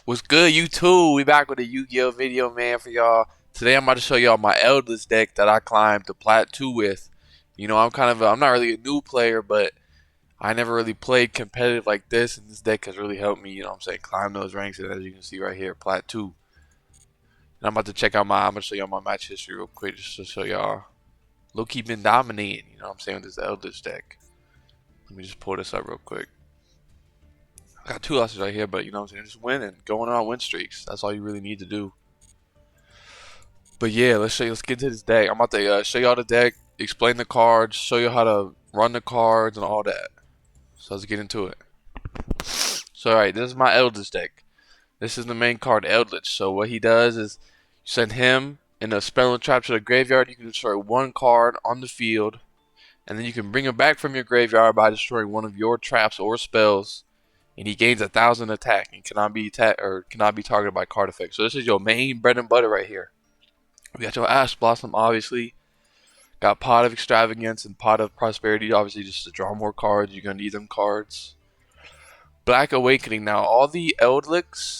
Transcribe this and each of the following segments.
What's good, YouTube? We back with a Yu-Gi-Oh video, man, for y'all. Today I'm about to show y'all my Eldritch deck that I climbed to Plat 2 with. You know, I'm not really a new player, but I never really played competitive like this, and this deck has really helped me, you know what I'm saying, climb those ranks, and as you can see right here, Plat 2. And I'm about to I'm going to show y'all my match history real quick, just to show y'all. Low-key been dominating, you know what I'm saying, with this Eldritch deck. Let me just pull this up real quick. I got 2 losses right here, but you know what I'm saying, just winning, going on win streaks. That's all you really need to do. But yeah, let's get into this deck. I'm about to show y'all the deck, explain the cards, show you how to run the cards and all that. So let's get into it. So alright, this is my Eldritch deck. This is the main card, Eldritch. So what he does is you send him and a spell and trap to the graveyard. You can destroy 1 card on the field, and then you can bring him back from your graveyard by destroying one of your traps or spells. And he gains 1,000 attack and cannot be targeted by card effects. So this is your main bread and butter right here. We got your Ash Blossom, obviously. Got Pot of Extravagance and Pot of Prosperity, obviously, just to draw more cards. You're going to need them cards. Black Awakening. Now, all the Eldlixir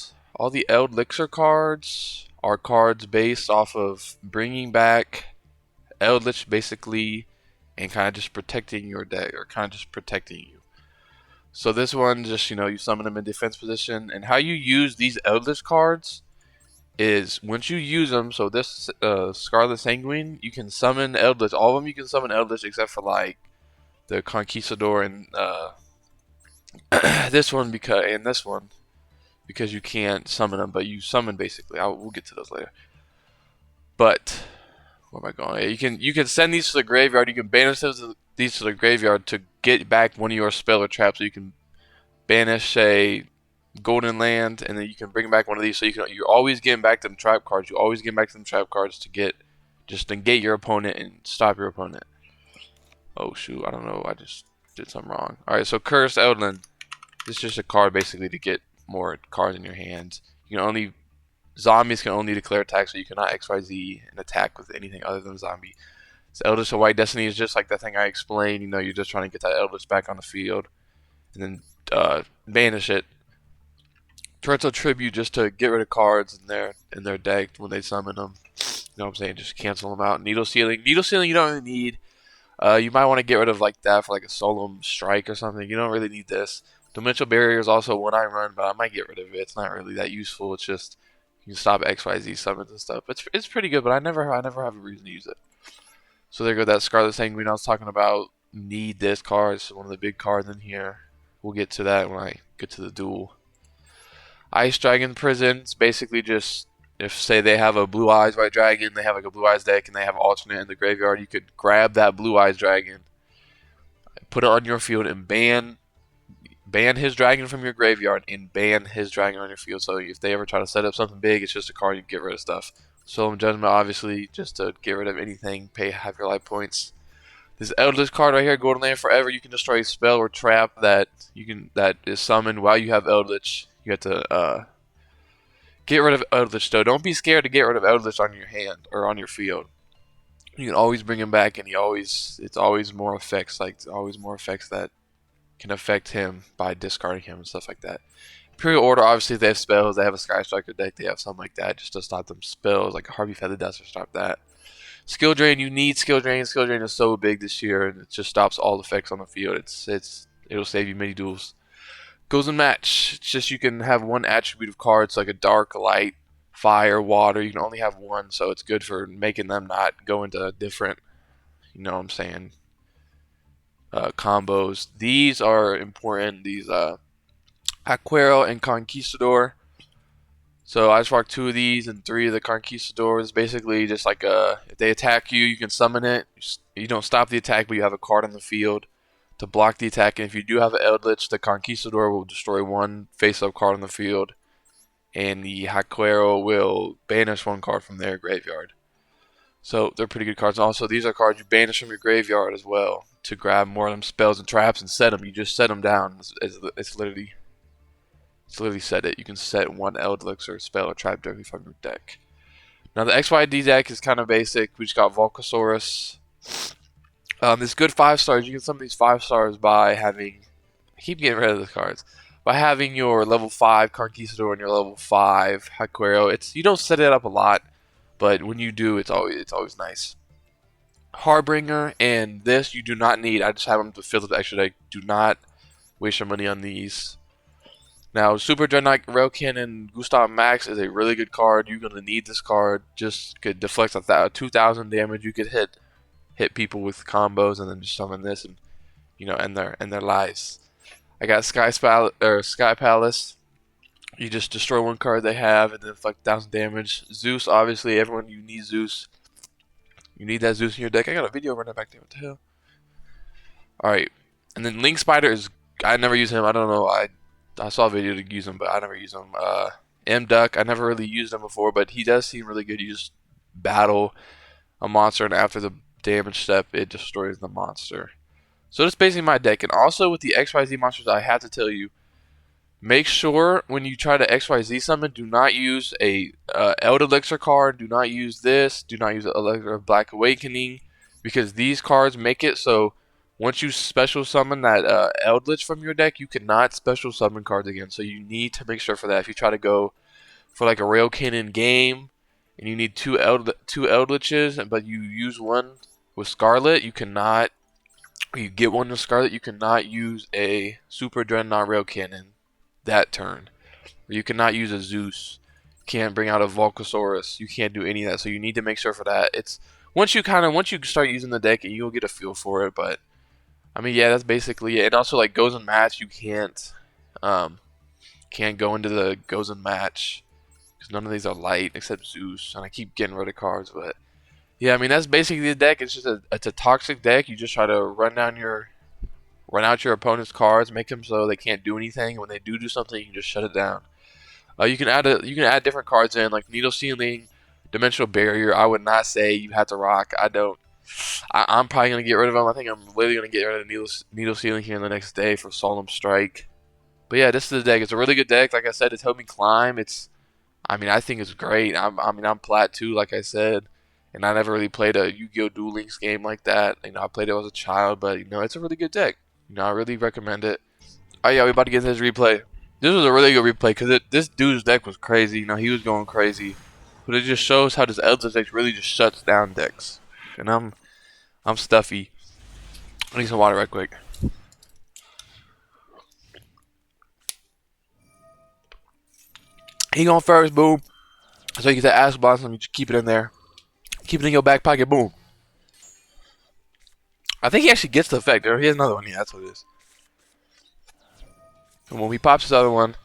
cards are cards based off of bringing back Eldritch, basically, and kind of just protecting your deck, or kind of just protecting you. So this one, just, you know, you summon them in defense position. And how you use these Eldritch cards is once you use them, so this Scarlet Sanguine, you can summon Eldritch. All of them you can summon Eldritch except for like the Conquistador and this one because you can't summon them, but you summon basically. We'll get to those later. But where am I going? You can send these to the graveyard. You can banish these to the graveyard to get back one of your spell or traps. So you can banish a Golden Land, and then you can bring back one of these. So you're always getting back them trap cards. You always get back them trap cards to just negate your opponent and stop your opponent. Oh shoot, I don't know. I just did something wrong. All right, so Cursed Eldland. This is just a card basically to get more cards in your hands. Zombies can only declare attacks, so you cannot XYZ and attack with anything other than zombie. So Eldritch of White Destiny is just like that thing I explained. You know, you're just trying to get that Eldritch back on the field, and then banish it. Torrential Tribute just to get rid of cards in their deck when they summon them. You know what I'm saying? Just cancel them out. Needle Sealing. Needle Sealing you don't really need. You might want to get rid of like that for like a Solemn Strike or something. You don't really need this. Dimensional Barrier is also one I run, but I might get rid of it. It's not really that useful. It's just you can stop XYZ summons and stuff. It's pretty good, but I never have a reason to use it. So there go that Scarlet Sanguine I was talking about. Need this card. It's one of the big cards in here. We'll get to that when I get to the duel. Ice Dragon Prison. It's basically just if say they have a Blue Eyes White Dragon, they have like a Blue Eyes deck, and they have alternate in the graveyard. You could grab that Blue Eyes Dragon, put it on your field, and ban his dragon from your graveyard and ban his dragon on your field. So if they ever try to set up something big, it's just a card you can get rid of stuff. Solemn Judgment, obviously, just to get rid of anything, have your life points. This Eldritch card right here, Golden Land Forever. You can destroy a spell or trap that is summoned while you have Eldritch. You have to get rid of Eldritch though. Don't be scared to get rid of Eldritch on your hand or on your field. You can always bring him back, and it's always more effects, that can affect him by discarding him and stuff like that. Imperial Order, obviously, if they have spells, they have a Skystriker deck, they have something like that just to stop them spells, like a Harvey Feather Duster, stop that. Skill Drain, you need Skill Drain. Skill Drain is so big this year, and it just stops all effects on the field. It'll save you many duels. Goes in Match. It's just you can have one attribute of cards, like a Dark, Light, Fire, Water. You can only have one, so it's good for making them not go into different, you know what I'm saying, combos. These are important. These Aquero and Conquistador. So I just marked 2 of these and 3 of the Conquistadors. Basically, just like if they attack you, you can summon it. You don't stop the attack, but you have a card on the field to block the attack. And if you do have an Eldritch, the Conquistador will destroy 1 face-up card on the field, and the Aquero will banish 1 card from their graveyard. So they're pretty good cards. And also, these are cards you banish from your graveyard as well to grab more of them spells and traps and set them. You just set them down. It's literally set it. You can set 1 Eldritch or spell or trap directly from your deck. Now the XYD deck is kind of basic. We just got Volcasaurus. This good 5 stars. You get some of these 5 stars by having. I keep getting rid of the cards. by having your level 5 Conquistador and your level 5 Hakuero. You don't set it up a lot, but when you do, it's always nice. Harbinger and this you do not need. I just have them to fill the extra deck. Do not waste your money on these. Now, Super Dreadnought Rail Cannon Gustav Max is a really good card. You're gonna need this card. Just could deflect 2,000 damage. You could hit people with combos and then just summon this and end their lives. I got Sky Palace. You just destroy one card they have and then deflect 1,000 damage. Zeus, obviously, everyone you need Zeus. You need that Zeus in your deck. I got a video running back there. What the hell? Alright. And then Link Spider is... I never use him. I don't know. I saw a video to use him, but I never use him. M-Duck. I never really used him before, but he does seem really good. You just battle a monster, and after the damage step, it destroys the monster. So that's basically my deck. And also with the XYZ monsters, I have to tell you, make sure when you try to XYZ summon, do not use a ELDLICH card. Do not use this. Do not use a Black Awakening, because these cards make it so once you special summon that ELDLICH from your deck, you cannot special summon cards again. So you need to make sure for that. If you try to go for like a Rail Cannon game and you need two ELDLICHs, but you use one with Scarlet, you cannot. You get one with Scarlet, you cannot use a Super Dreadnought Rail Cannon that turn. Or you cannot use a Zeus. You can't bring out a Volcasaurus. You can't do any of that. So you need to make sure for that. It's once you start using the deck, you'll get a feel for it. But I mean, yeah, that's basically it. And also, like goes in match, you can't go into the goes in match because none of these are light except Zeus. And I keep getting rid of cards, but yeah, I mean that's basically the deck. It's just it's a toxic deck. You just try to run out your opponent's cards, make them so they can't do anything. And when they do something, you can just shut it down. You can add different cards in, like Needle Ceiling, Dimensional Barrier. I would not say you have to rock. I'm probably gonna get rid of them. I think I'm literally gonna get rid of Needle Ceiling here in the next day for Solemn Strike. But yeah, this is the deck. It's a really good deck. Like I said, it's helped me climb. I think it's great. I'm plat 2, like I said. And I never really played a Yu-Gi-Oh! Duel Links game like that. I played it as a child, but it's a really good deck. I really recommend it. Oh yeah, we're about to get into this replay. This was a really good replay because this dude's deck was crazy. He was going crazy, but it just shows how this ELDLICH deck really just shuts down decks. And I'm stuffy. I need some water right quick. He going first, boom. So you get that Ass Blossom, you just keep it in there. Keep it in your back pocket, boom. I think he actually gets the effect. He has another one. Yeah, that's what it is. And when he pops this other one,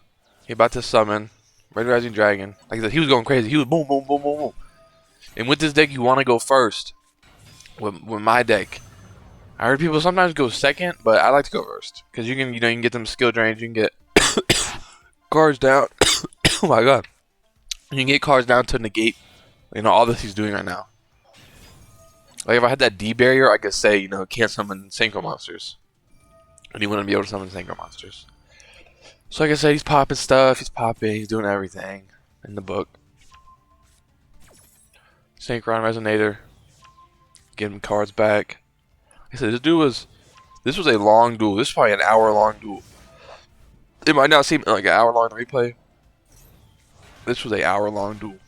he about to summon Red Rising Dragon. Like I said, he was going crazy. He was boom, boom, boom, boom, boom. And with this deck, you want to go first. With my deck, I heard people sometimes go second, but I like to go first because you can get them skill drains. You can get cards down. Oh my god, you can get cards down to negate. All this he's doing right now. Like if I had that D barrier, I could say, can't summon Synchro monsters. And he wouldn't be able to summon Synchro monsters. So like I said, he's popping stuff, he's doing everything in the book. Synchron Resonator. Getting cards back. Like I said, this was a long duel. This is probably an hour-long duel. It might not seem like an hour-long replay. This was an hour-long duel.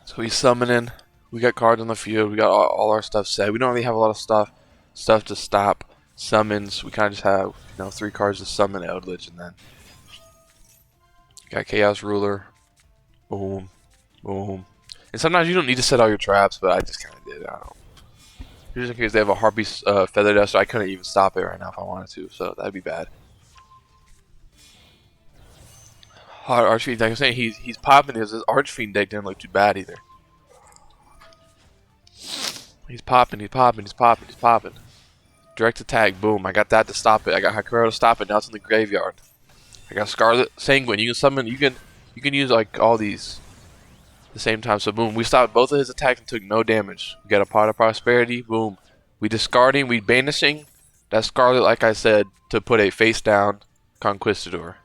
So he's summoning. We got cards on the field. We got all our stuff set. We don't really have a lot of stuff to stop summons. We kind of just have 3 cards to summon ELDLICH, and then got Chaos Ruler. Boom, boom. And sometimes you don't need to set all your traps, but I just kind of did. I don't know. Just in case they have a Harpy Feather Duster, I couldn't even stop it right now if I wanted to, so that'd be bad. Archfiend deck. I'm saying he's popping his Archfiend deck didn't look too bad either. He's popping. Direct attack, boom. I got that to stop it. I got Hakuero to stop it. Now it's in the graveyard. I got Scarlet Sanguine. You can summon. You can use like all these at the same time. So boom, we stopped both of his attacks and took no damage. We got a Pot of Prosperity. Boom. We discarding. We banishing that Scarlet, like I said, to put a face down Conquistador.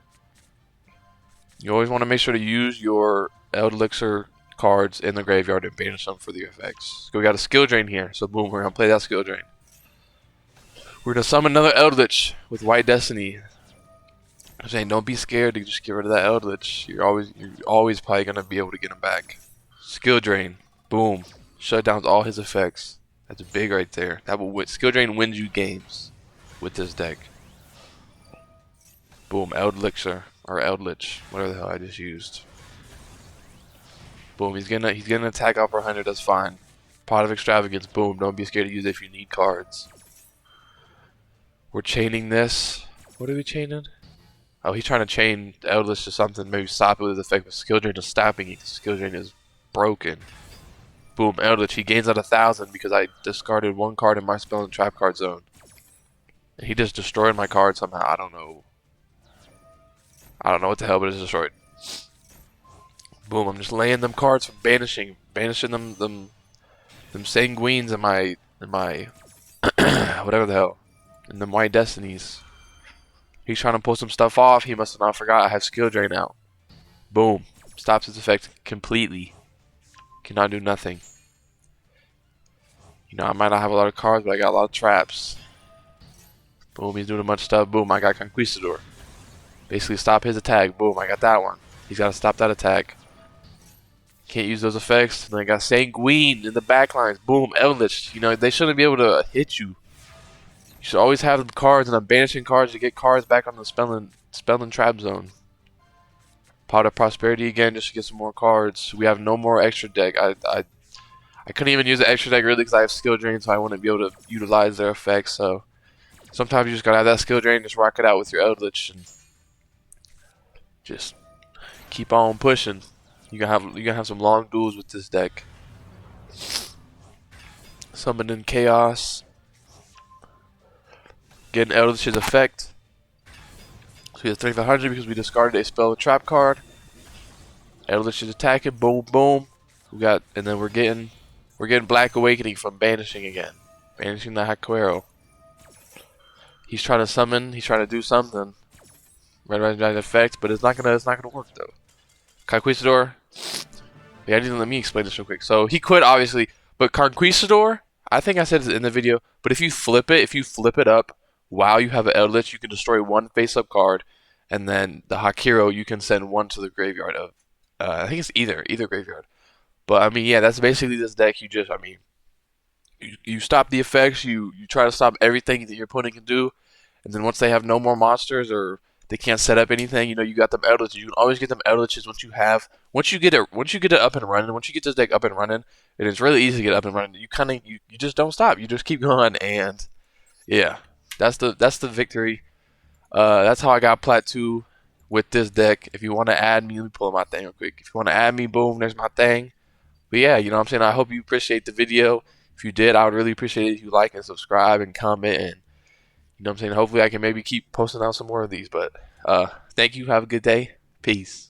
You always want to make sure to use your ELDLICH cards in the graveyard and banish them for the effects. So we got a skill drain here. So boom, we're going to play that skill drain. We're going to summon another ELDLICH with White Destiny. I'm saying don't be scared to just get rid of that Eldritch. You're always probably gonna be able to get him back. Skill drain, boom, shut down all his effects. That's big right there. That will win. Skill drain wins you games with this deck. Boom, Eldritch, whatever the hell I just used. Boom, he's gonna attack upper 100. That's fine. Pot of Extravagance, boom. Don't be scared to use it if you need cards. We're chaining this. What are we chaining? Oh, he's trying to chain the Eldritch to something. Maybe stop it with his effect. But skill drain is stopping it. Skill drain is broken. Boom, Eldritch. He gains at 1,000 because I discarded one card in my spell and trap card zone. And he just destroyed my card somehow. I don't know what the hell, but it's destroyed. Boom, I'm just laying them cards from banishing them sanguines in my whatever the hell. In the white destinies. He's trying to pull some stuff off. He must have not forgot I have skill drain out. Boom. Stops his effect completely. Cannot do nothing. You know, I might not have a lot of cards, but I got a lot of traps. Boom, he's doing a bunch of stuff. Boom, I got Conquistador. Basically stop his attack. Boom, I got that one. He's got to stop that attack. Can't use those effects. And then I got Sanguine in the backlines. Boom, Eldritch. You know, they shouldn't be able to hit you. You should always have the cards, and I'm banishing cards to get cards back on the spell and trap zone. Pot of Prosperity again just to get some more cards. We have no more extra deck. I couldn't even use the extra deck really because I have skill drain, so I wouldn't be able to utilize their effects. So sometimes you just gotta have that skill drain, just rock it out with your Eldritch and just keep on pushing. You gonna have some long duels with this deck. Summoning Chaos. Getting Eldritch's effect. So we have 3500 because we discarded a spell and trap card. Eldritch is attacking. Boom, boom. And then we're getting Black Awakening from banishing again. Banishing the Hakuero. He's trying to summon. He's trying to do something. Red effect, but it's not gonna work though. Conquistador. Yeah, didn't let me explain this real quick. So he could obviously, but Conquistador. I think I said it in the video, but if you flip it up while you have an Eldritch, you can destroy one face-up card, and then the Hakiro you can send one to the graveyard of. I think it's either graveyard. But I mean, yeah, that's basically this deck. You stop the effects. You try to stop everything that your opponent can do, and then once they have no more monsters or they can't set up anything, you know, you got them Eldritches. You can always get them Eldritches once you get it up and running. Once you get this deck up and running, and it's really easy to get up and running. You just don't stop. You just keep going, and yeah, that's the victory. That's how I got Plat 2 with this deck. If you want to add me, let me pull up my thing real quick. If you want to add me, boom, there's my thing. But yeah, you know what I'm saying? I hope you appreciate the video. If you did, I would really appreciate it if you like and subscribe and comment, and you know what I'm saying? Hopefully I can maybe keep posting out some more of these. But thank you. Have a good day. Peace.